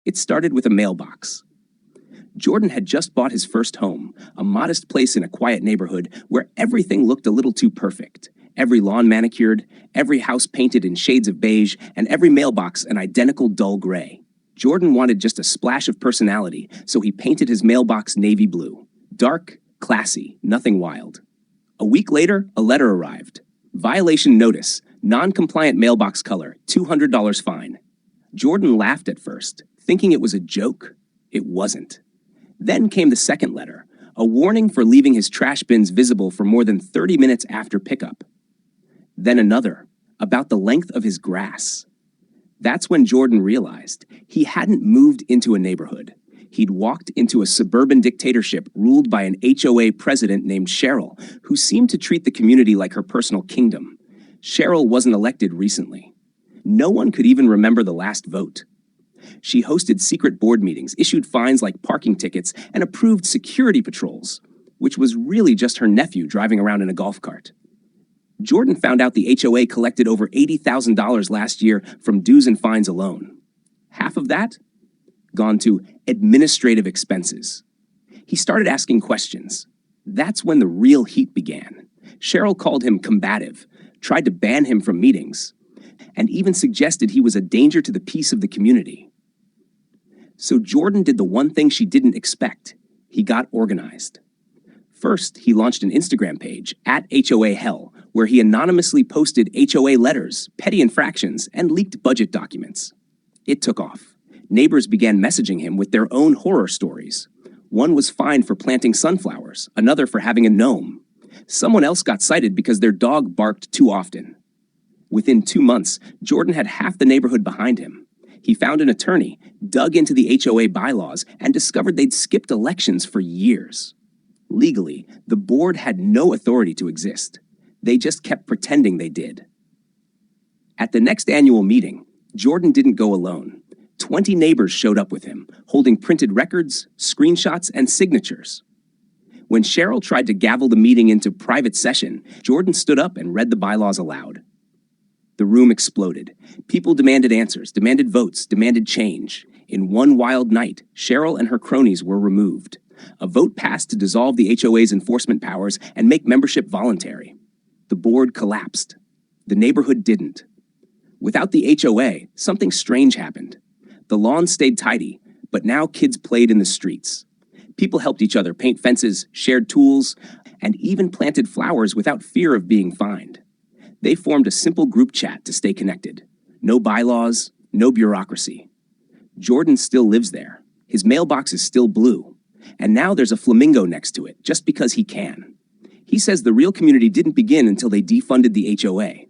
It started with a mailbox. Jordan had just bought his first home, a modest place in a quiet neighborhood where everything looked a little too perfect. Every lawn manicured, every house painted in shades of beige, and every mailbox an identical dull gray. Jordan wanted just a splash of personality, so he painted his mailbox navy blue. Dark, classy, nothing wild. A week later, a letter arrived. Violation notice, non-compliant mailbox color, $200 fine. Jordan laughed at first, thinking it was a joke. It wasn't. Then came the second letter, a warning for leaving his trash bins visible for more than 30 minutes after pickup. Then another, about the length of his grass. That's when Jordan realized he hadn't moved into a neighborhood. He'd walked into a suburban dictatorship ruled by an HOA president named Cheryl, who seemed to treat the community like her personal kingdom. Cheryl wasn't elected recently. No one could even remember the last vote. She hosted secret board meetings, issued fines like parking tickets, and approved security patrols, which was really just her nephew driving around in a golf cart. Jordan found out the HOA collected over $80,000 last year from dues and fines alone. Half of that gone to administrative expenses. He started asking questions. That's when the real heat began. Cheryl called him combative, tried to ban him from meetings, and even suggested he was a danger to the peace of the community. So Jordan did the one thing she didn't expect. He got organized. First, he launched an Instagram page, @HOAHell, where he anonymously posted HOA letters, petty infractions, and leaked budget documents. It took off. Neighbors began messaging him with their own horror stories. One was fined for planting sunflowers, another for having a gnome. Someone else got cited because their dog barked too often. Within 2 months, Jordan had half the neighborhood behind him. He found an attorney, dug into the HOA bylaws, and discovered they'd skipped elections for years. Legally, the board had no authority to exist. They just kept pretending they did. At the next annual meeting, Jordan didn't go alone. 20 neighbors showed up with him, holding printed records, screenshots, and signatures. When Cheryl tried to gavel the meeting into private session, Jordan stood up and read the bylaws aloud. The room exploded. People demanded answers, demanded votes, demanded change. In one wild night, Cheryl and her cronies were removed. A vote passed to dissolve the HOA's enforcement powers and make membership voluntary. The board collapsed. The neighborhood didn't. Without the HOA, something strange happened. The lawn stayed tidy, but now kids played in the streets. People helped each other paint fences, shared tools, and even planted flowers without fear of being fined. They formed a simple group chat to stay connected. No bylaws, no bureaucracy. Jordan still lives there. His mailbox is still blue. And now there's a flamingo next to it, just because he can. He says the real community didn't begin until they defunded the HOA.